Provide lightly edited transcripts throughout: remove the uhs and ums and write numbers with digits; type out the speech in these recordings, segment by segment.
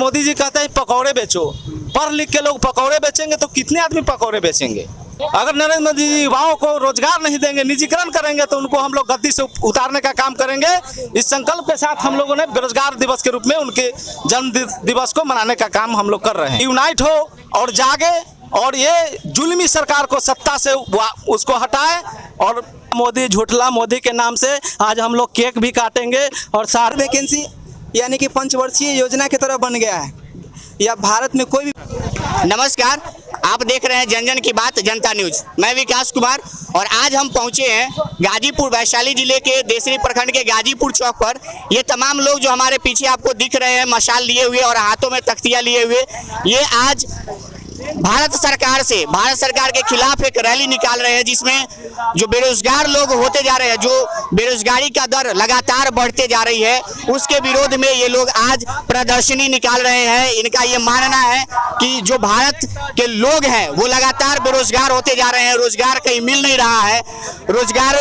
मोदी जी कहते हैं पकौड़े बेचो, पढ़ लिख के लोग पकौड़े बेचेंगे तो कितने आदमी पकौड़े बेचेंगे। अगर नरेंद्र मोदी जी युवाओं को रोजगार नहीं देंगे, निजीकरण करेंगे तो उनको हम लोग गद्दी से उतारने का काम करेंगे। इस संकल्प के साथ हम लोगों ने बेरोजगार दिवस के रूप में उनके जन्म दिवस को मनाने का काम हम लोग कर रहे हैं। यूनाइट हो और जागे और ये जुल्मी सरकार को सत्ता से उसको हटाए। और मोदी झूठला मोदी के नाम से आज हम लोग केक भी काटेंगे और सारे वैकेंसी यानी कि पंचवर्षीय योजना की तरह बन गया है। या भारत में कोई भी। नमस्कार, आप देख रहे हैं जन जन की बात जनता न्यूज। मैं विकास कुमार और आज हम पहुंचे हैं गाजीपुर वैशाली जिले के देसरी प्रखंड के गाजीपुर चौक पर। ये तमाम लोग जो हमारे पीछे आपको दिख रहे हैं मशाल लिए हुए और हाथों में तख्तियां लिए हुए, ये आज भारत सरकार के खिलाफ एक रैली निकाल रहे हैं, जिसमें जो बेरोजगार लोग होते जा रहे हैं, जो बेरोजगारी का दर लगातार बढ़ते जा रही है, उसके विरोध में ये लोग आज प्रदर्शनी निकाल रहे हैं। इनका ये मानना है कि जो भारत के लोग हैं वो लगातार बेरोजगार होते जा रहे हैं, रोजगार कहीं मिल नहीं रहा है। रोजगार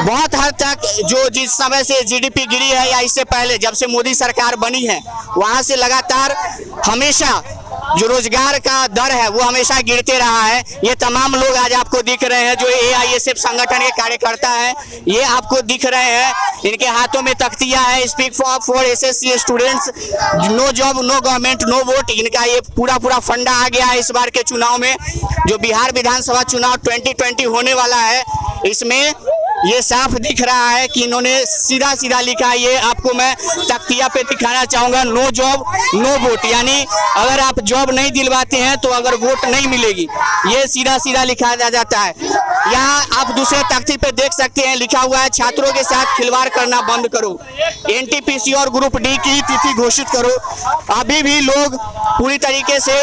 बहुत हद तक जो जिस समय से जीडीपी गिरी है या इससे पहले जब से मोदी सरकार बनी है, वहां से लगातार हमेशा जो रोजगार का दर है वो हमेशा गिरते रहा है। ये तमाम लोग आज आपको दिख रहे हैं जो AISF संगठन के कार्यकर्ता हैं, ये आपको दिख रहे हैं। इनके हाथों में तख्तियां है, speak for SSC students, no job no government no vote. इनका ये पूरा फंडा आ गया है इस बार के चुनाव में। जो बिहार विधानसभा चुनाव 2020 होने वाला है, इसमें ये साफ दिख रहा है कि इन्होंने सीधा लिखा है। ये आपको मैं तख्तिया पे दिखाना चाहूंगा, नो जॉब नो वोट, यानी अगर आप जॉब नहीं दिलवाते हैं तो अगर वोट नहीं मिलेगी, ये सीधा लिखा जाता है। यहाँ आप दूसरे तख्ती पे देख सकते हैं लिखा हुआ है, छात्रों के साथ खिलवाड़ करना बंद करो, NTPC और ग्रुप डी की तिथि घोषित करो। अभी भी लोग पूरी तरीके से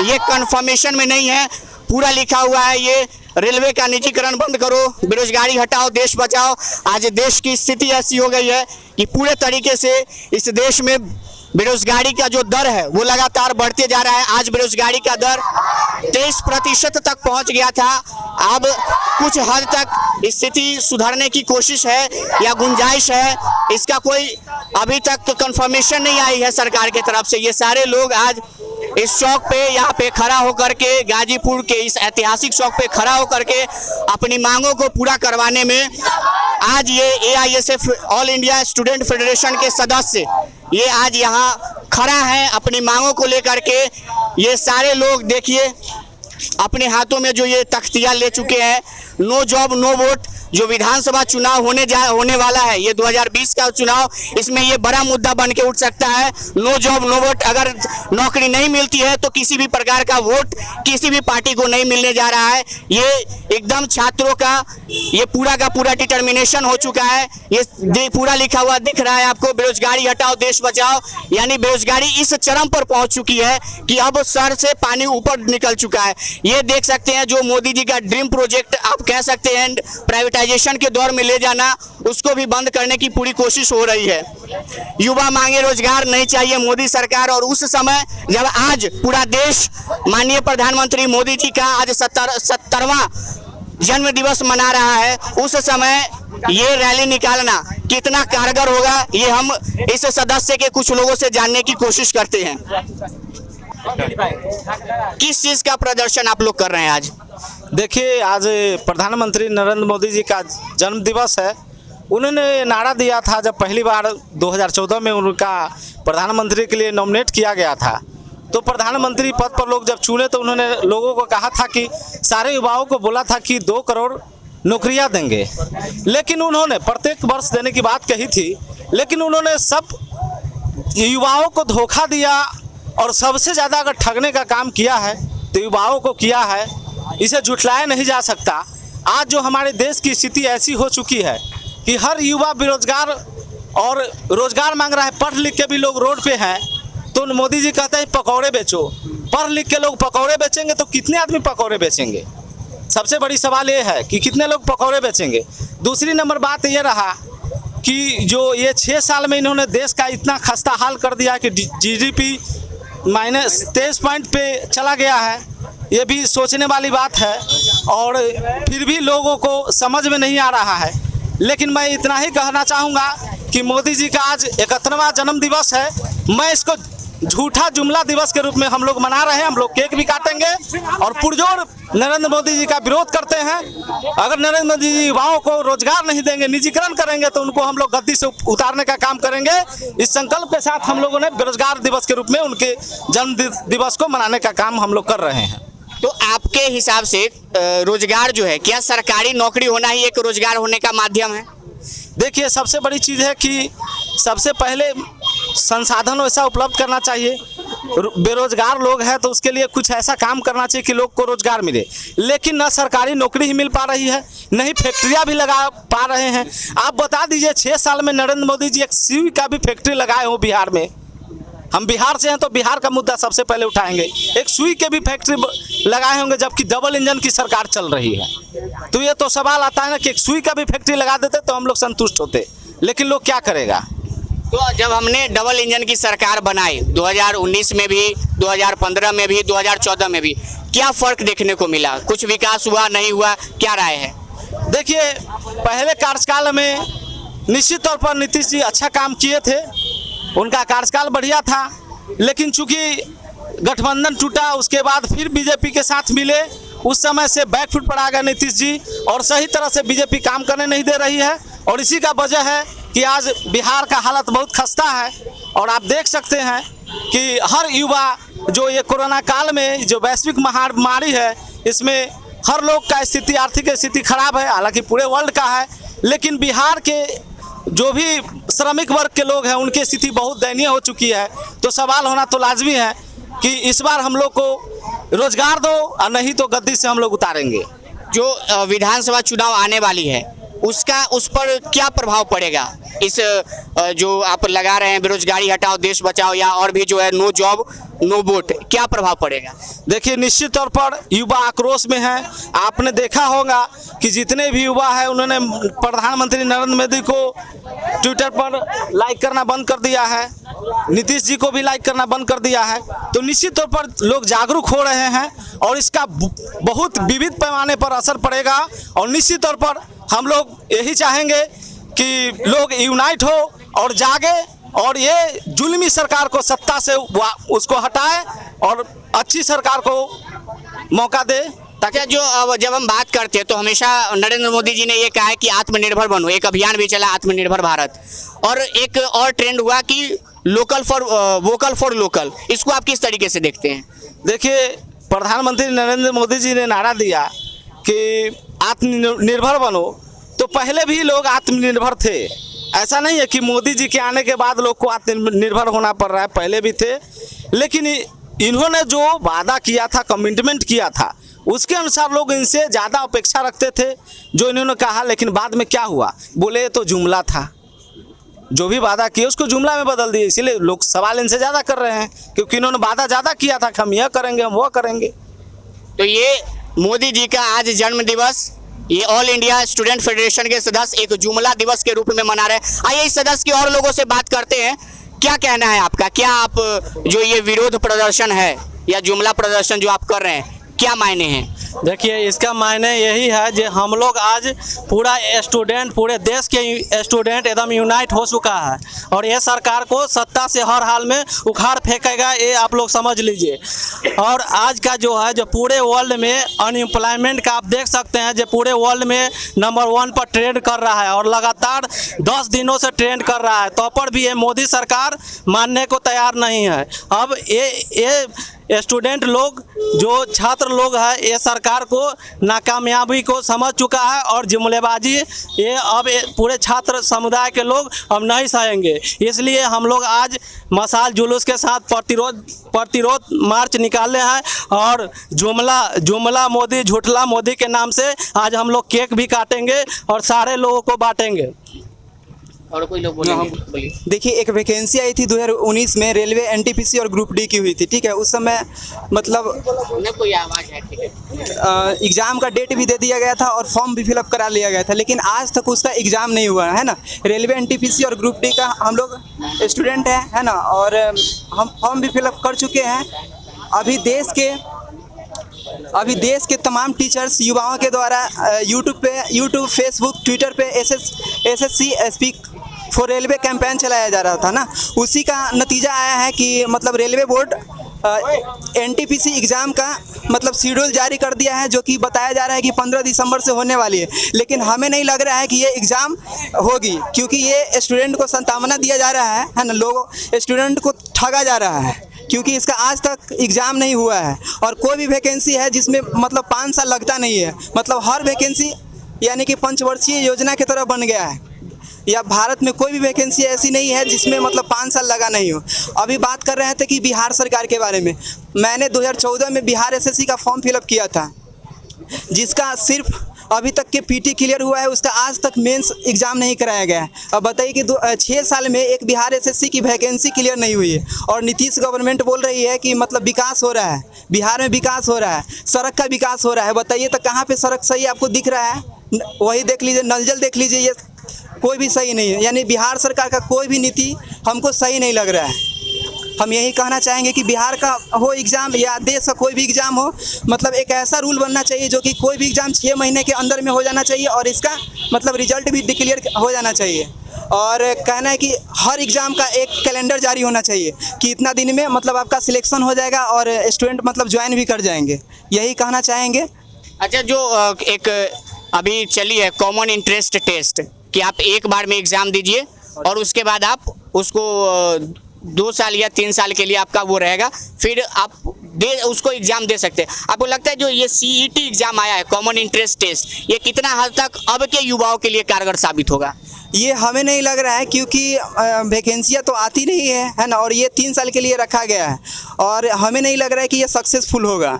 ये कंफर्मेशन में नहीं है, पूरा लिखा हुआ है ये रेलवे का निजीकरण बंद करो, बेरोजगारी हटाओ, देश बचाओ। आज देश की स्थिति ऐसी हो गई है कि पूरे तरीके से इस देश में बेरोजगारी का जो दर है वो लगातार बढ़ते जा रहा है। आज बेरोजगारी का दर 23% तक पहुंच गया था। अब कुछ हद तक स्थिति सुधारने की कोशिश है या गुंजाइश है, इसका कोई अभी तक कंफर्मेशन नहीं आई है सरकार की तरफ से। ये सारे लोग आज इस चौक पे यहाँ पे खड़ा होकर के, गाजीपुर के इस ऐतिहासिक चौक पे खड़ा होकर के अपनी मांगों को पूरा करवाने में आज ये AISF all India student federation के सदस्य ये आज यहाँ खड़ा है अपनी मांगों को लेकर के। ये सारे लोग देखिए अपने हाथों में जो ये तख्तियां ले चुके हैं, नो जॉब नो वोट। जो विधानसभा चुनाव होने वाला है, ये 2020 का चुनाव, इसमें ये बड़ा मुद्दा बन के उठ सकता है। नो जॉब नो वोट, अगर नौकरी नहीं मिलती है तो किसी भी प्रकार का वोट किसी भी पार्टी को नहीं मिलने जा रहा है। ये एकदम छात्रों का ये पूरा का पूरा डिटर्मिनेशन हो चुका है। ये पूरा लिखा हुआ दिख रहा है आपको, बेरोजगारी हटाओ देश बचाओ, यानी बेरोजगारी इस चरम पर पहुंच चुकी है कि अब सर से पानी ऊपर निकल चुका है। ये देख सकते हैं जो मोदी जी का ड्रीम प्रोजेक्ट आप कह सकते हैं प्राइवेटाइजेशन के दौर में ले जाना, उसको भी बंद करने की पूरी कोशिश हो रही है। युवा मांगे रोजगार, नहीं चाहिए मोदी सरकार। और उस समय जब आज पूरा देश माननीय प्रधानमंत्री मोदी जी का आज 70वां जन्म दिवस मना रहा है, उस समय ये रैली निकालना कितना कारगर होगा, ये हम इस सदस्य के कुछ लोगों से जानने की कोशिश करते हैं। किस चीज का प्रदर्शन आप लोग कर रहे हैं आज? देखिए, आज प्रधानमंत्री नरेंद्र मोदी जी का जन्म दिवस है। उन्होंने नारा दिया था जब पहली बार 2014 में उनका प्रधानमंत्री के लिए नॉमिनेट किया गया था, तो प्रधानमंत्री पद पर लोग जब चुने तो उन्होंने लोगों को कहा था कि सारे युवाओं को बोला था कि 2 करोड़ नौकरियां देंगे। लेकिन उन्होंने प्रत्येक वर्ष देने की बात कही थी, लेकिन उन्होंने सब युवाओं को धोखा दिया। और सबसे ज़्यादा अगर ठगने का काम किया है तो युवाओं को किया है, इसे झुठलाया नहीं जा सकता। आज जो हमारे देश की स्थिति ऐसी हो चुकी है कि हर युवा बेरोजगार और रोजगार मांग रहा है, पढ़ लिख के भी लोग रोड पे हैं। तो मोदी जी कहते हैं पकौड़े बेचो, पढ़ लिख के लोग पकौड़े बेचेंगे तो कितने आदमी पकौड़े बेचेंगे। सबसे बड़ी सवाल ये है कि कितने लोग पकौड़े बेचेंगे। दूसरी नंबर बात ये रहा कि जो ये 6 साल में इन्होंने देश का इतना खस्ता हाल कर दिया कि GDP -23 पॉइंट पे चला गया है, ये भी सोचने वाली बात है। और फिर भी लोगों को समझ में नहीं आ रहा है। लेकिन मैं इतना ही कहना चाहूँगा कि मोदी जी का आज 71वां जन्म दिवस है। मैं इसको झूठा जुमला दिवस के रूप में हम लोग मना रहे हैं। हम लोग केक भी काटेंगे और पुरजोर नरेंद्र मोदी जी का विरोध करते हैं। अगर नरेंद्र मोदी जी युवाओं को रोजगार नहीं देंगे, निजीकरण करेंगे, तो उनको हम लोग गद्दी से उतारने का काम करेंगे। इस संकल्प के साथ हम लोगों ने बेरोजगार दिवस के रूप में उनके जन्म दिवस को मनाने का काम हम लोग कर रहे हैं। तो आपके हिसाब से रोजगार जो है, क्या सरकारी नौकरी होना ही एक रोजगार होने का माध्यम है? देखिए, सबसे बड़ी चीज़ है कि सबसे पहले संसाधन वैसा उपलब्ध करना चाहिए। बेरोजगार लोग हैं तो उसके लिए कुछ ऐसा काम करना चाहिए कि लोग को रोजगार मिले। लेकिन न सरकारी नौकरी ही मिल पा रही है, न ही फैक्ट्रियाँ भी लगा पा रहे हैं। आप बता दीजिए, 6 साल में नरेंद्र मोदी जी एक सुई का भी फैक्ट्री लगाए हो बिहार में। हम बिहार से हैं तो बिहार का मुद्दा सबसे पहले उठाएंगे। एक सुई के भी फैक्ट्री लगाए होंगे, जबकि डबल इंजन की सरकार चल रही है। तो ये तो सवाल आता है ना कि एक सुई का भी फैक्ट्री लगा देते तो हम लोग संतुष्ट होते, लेकिन लोग क्या करेगा। तो जब हमने डबल इंजन की सरकार बनाई 2019 में भी, 2015 में भी, 2014 में भी, क्या फर्क देखने को मिला? कुछ विकास हुआ, नहीं हुआ, क्या राय है? देखिए, पहले कार्यकाल में निश्चित तौर पर नीतीश जी अच्छा काम किए थे, उनका कार्यकाल बढ़िया था। लेकिन चूंकि गठबंधन टूटा, उसके बाद फिर बीजेपी के साथ मिले, उस समय से बैकफुट पर आ गए नीतीश जी और सही तरह से बीजेपी काम करने नहीं दे रही है। और इसी का वजह है कि आज बिहार का हालत बहुत खस्ता है। और आप देख सकते हैं कि हर युवा जो ये कोरोना काल में जो वैश्विक महामारी है, इसमें हर लोग का स्थिति, आर्थिक स्थिति खराब है, हालांकि पूरे वर्ल्ड का है। लेकिन बिहार के जो भी श्रमिक वर्ग के लोग हैं, उनकी स्थिति बहुत दयनीय हो चुकी है। तो सवाल होना तो लाजमी है कि इस बार हम लोग को रोजगार दो और नहीं तो गद्दी से हम लोग उतारेंगे। जो विधानसभा चुनाव आने वाली है, उसका उस पर क्या प्रभाव पड़ेगा? इस जो आप लगा रहे हैं बेरोजगारी हटाओ देश बचाओ, या और भी जो है नो जॉब नो वोट, क्या प्रभाव पड़ेगा? देखिए, निश्चित तौर पर युवा आक्रोश में है। आपने देखा होगा कि जितने भी युवा हैं, उन्होंने प्रधानमंत्री नरेंद्र मोदी को ट्विटर पर लाइक करना बंद कर दिया है, नीतीश जी को भी लाइक करना बंद कर दिया है। तो निश्चित तौर पर लोग जागरूक हो रहे हैं और इसका बहुत विविध पैमाने पर असर पड़ेगा। और निश्चित तौर पर हम लोग यही चाहेंगे कि लोग यूनाइट हो और जागे और ये जुल्मी सरकार को सत्ता से उसको हटाए और अच्छी सरकार को मौका दे। ताकि जो जब हम बात करते हैं तो हमेशा नरेंद्र मोदी जी ने ये कहा है कि आत्मनिर्भर बनो, एक अभियान भी चला आत्मनिर्भर भारत, और एक और ट्रेंड हुआ कि वोकल फॉर लोकल। इसको आप किस तरीके से देखते हैं? देखिए, प्रधानमंत्री नरेंद्र मोदी जी ने नारा दिया कि आत्मनिर्भर बनो, तो पहले भी लोग आत्मनिर्भर थे। ऐसा नहीं है कि मोदी जी के आने के बाद लोग को आत्मनिर्भर होना पड़ रहा है, पहले भी थे। लेकिन इन्होंने जो वादा किया था, कमिटमेंट किया था, उसके अनुसार लोग इनसे ज़्यादा अपेक्षा रखते थे जो इन्होंने कहा। लेकिन बाद में क्या हुआ, बोले तो जुमला था, जो भी वादा किए उसको जुमला में बदल दिए। इसीलिए लोग सवाल इनसे ज़्यादा कर रहे हैं, क्योंकि इन्होंने वादा ज़्यादा किया था कि हम यह करेंगे, हम वो करेंगे। तो ये मोदी जी का आज जन्म दिवस, ये ऑल इंडिया स्टूडेंट फेडरेशन के सदस्य एक जुमला दिवस के रूप में मना रहे हैं। आइए इस सदस्य के और लोगों से बात करते हैं। क्या कहना है आपका? क्या आप जो ये विरोध प्रदर्शन है या जुमला प्रदर्शन जो आप कर रहे हैं, क्या मायने हैं? देखिए, इसका मायने यही है कि हम लोग आज पूरा स्टूडेंट, पूरे देश के स्टूडेंट एकदम यूनाइट हो चुका है और ये सरकार को सत्ता से हर हाल में उखाड़ फेंकेगा, ये आप लोग समझ लीजिए। और आज का जो है, जो पूरे वर्ल्ड में अनएम्प्लॉयमेंट का आप देख सकते हैं, जो पूरे वर्ल्ड में नंबर 1 पर ट्रेंड कर रहा है और लगातार 10 दिनों से ट्रेंड कर रहा है, तो पर भी ये मोदी सरकार मानने को तैयार नहीं है। अब ये स्टूडेंट लोग, जो छात्र लोग हैं, ये सरकार को नाकामयाबी को समझ चुका है और जुमलेबाजी ये अब पूरे छात्र समुदाय के लोग अब नहीं सहेंगे। इसलिए हम लोग आज मशाल जुलूस के साथ प्रतिरोध मार्च निकाले हैं और जुमला मोदी, झूठला मोदी के नाम से आज हम लोग केक भी काटेंगे और सारे लोगों को बांटेंगे। और कोई लोग बोलेंगे? देखिए, एक वैकेंसी आई थी 2019 में, रेलवे एनटीपीसी और ग्रुप डी की हुई थी, ठीक है। उस समय मतलब कोई आवाज़ है, ठीक है, एग्ज़ाम का डेट भी दे दिया गया था और फॉर्म भी फिलअप करा लिया गया था, लेकिन आज तक उसका एग्ज़ाम नहीं हुआ है ना। रेलवे एनटीपीसी और ग्रुप डी का हम लोग स्टूडेंट है ना, और हम फॉर्म भी फिलअप कर चुके हैं। अभी देश के तमाम टीचर्स युवाओं के द्वारा यूट्यूब, फेसबुक, ट्विटर पे SSC, SP for railway campaign चलाया जा रहा था ना, उसी का नतीजा आया है कि मतलब रेलवे बोर्ड एनटीपीसी एग्ज़ाम का मतलब शेड्यूल जारी कर दिया है, जो कि बताया जा रहा है कि 15 दिसंबर से होने वाली है। लेकिन हमें नहीं लग रहा है कि ये एग्ज़ाम होगी, क्योंकि ये स्टूडेंट को संतावना दिया जा रहा है ना, लोग स्टूडेंट को ठगा जा रहा है, क्योंकि इसका आज तक एग्ज़ाम नहीं हुआ है। और कोई भी वैकेंसी है जिसमें मतलब 5 साल लगता नहीं है, मतलब हर वैकेंसी यानी कि पंचवर्षीय योजना की तरह बन गया है, या भारत में कोई भी वैकेंसी ऐसी नहीं है जिसमें मतलब 5 साल लगा नहीं हो। अभी बात कर रहे थे कि बिहार सरकार के बारे में, मैंने 2014 में बिहार एसएससी का फॉर्म फिलअप किया था, जिसका सिर्फ अभी तक के पीटी क्लियर हुआ है, उसका आज तक मेंस एग्ज़ाम नहीं कराया गया है। अब बताइए कि 6 साल में एक बिहार एसएससी की वैकेंसी क्लियर नहीं हुई है, और नीतीश गवर्नमेंट बोल रही है कि मतलब विकास हो रहा है, बिहार में विकास हो रहा है, सड़क का विकास हो रहा है। बताइए तो कहाँ पे सड़क सही आपको दिख रहा है? वही देख लीजिए, नल जल देख लीजिए, ये कोई भी सही नहीं है। यानी बिहार सरकार का कोई भी नीति हमको सही नहीं लग रहा है। हम यही कहना चाहेंगे कि बिहार का हो एग्ज़ाम या देश का कोई भी एग्ज़ाम हो, मतलब एक ऐसा रूल बनना चाहिए जो कि कोई भी एग्ज़ाम 6 महीने के अंदर में हो जाना चाहिए, और इसका मतलब रिजल्ट भी डिक्लेयर हो जाना चाहिए। और कहना है कि हर एग्ज़ाम का एक कैलेंडर जारी होना चाहिए कि इतना दिन में मतलब आपका सिलेक्शन हो जाएगा और स्टूडेंट मतलब ज्वाइन भी कर जाएंगे, यही कहना चाहेंगे। अच्छा, जो एक अभी चली है कॉमन इंटरेस्ट टेस्ट, कि आप एक बार में एग्ज़ाम दीजिए और उसके बाद आप उसको 2 साल या 3 साल के लिए आपका वो रहेगा, फिर आप उसको एग्ज़ाम दे सकते हैं। आपको लगता है जो ये सीईटी एग्ज़ाम आया है, कॉमन इंटरेस्ट टेस्ट, ये कितना हद तक अब के युवाओं के लिए कारगर साबित होगा? ये हमें नहीं लग रहा है, क्योंकि वैकेंसियाँ तो आती नहीं है ना, और ये 3 साल के लिए रखा गया है, और हमें नहीं लग रहा है कि ये सक्सेसफुल होगा।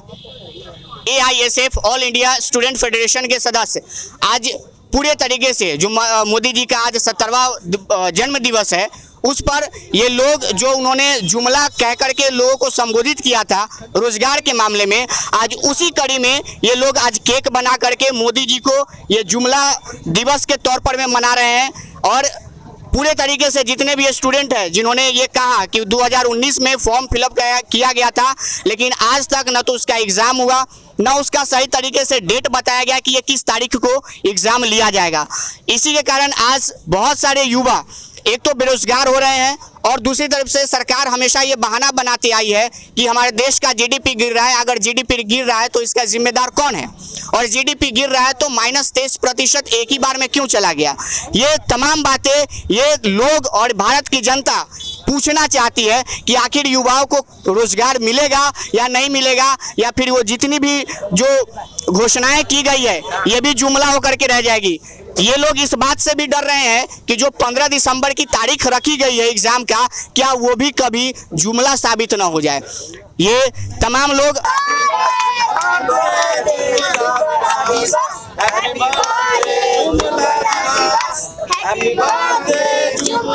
AISF all India student federation के सदस्य आज पूरे तरीके से जो मोदी जी का आज 70वां जन्म दिवस है, उस पर ये लोग जो उन्होंने जुमला कह करके लोगों को संबोधित किया था रोजगार के मामले में, आज उसी कड़ी में ये लोग आज केक बना करके मोदी जी को ये जुमला दिवस के तौर पर में मना रहे हैं। और पूरे तरीके से जितने भी स्टूडेंट हैं जिन्होंने ये कहा कि 2019 में फॉर्म फिलअप किया गया था, लेकिन आज तक न तो उसका एग्ज़ाम हुआ, न उसका सही तरीके से डेट बताया गया कि ये किस तारीख को एग्ज़ाम लिया जाएगा। इसी के कारण आज बहुत सारे युवा एक तो बेरोजगार हो रहे हैं, और दूसरी तरफ से सरकार हमेशा ये बहाना बनाती आई है कि हमारे देश का जीडीपी गिर रहा है। अगर जीडीपी गिर रहा है तो इसका जिम्मेदार कौन है, और जीडीपी गिर रहा है तो -23% एक ही बार में क्यों चला गया? ये तमाम बातें ये लोग और भारत की जनता पूछना चाहती है कि आखिर युवाओं को रोजगार मिलेगा या नहीं मिलेगा, या फिर वो जितनी भी जो घोषणाएं की गई है ये भी जुमला होकर के रह जाएगी। ये लोग इस बात से भी डर रहे हैं कि जो 15 दिसंबर की तारीख रखी गई है एग्जाम का, क्या वो भी कभी जुमला साबित ना हो जाए। ये तमाम लोग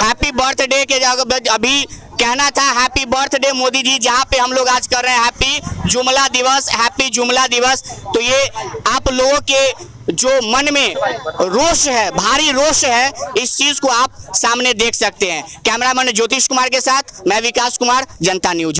हैप्पी बर्थडे के जगह अभी कहना था हैप्पी बर्थडे मोदी जी, जहाँ पे हम लोग आज कर रहे हैं हैप्पी जुमला दिवस, हैप्पी जुमला दिवस। तो ये आप लोगों के जो मन में रोष है, भारी रोष है, इस चीज को आप सामने देख सकते हैं। कैमरामैन ज्योतिष कुमार के साथ मैं विकास कुमार, जनता न्यूज।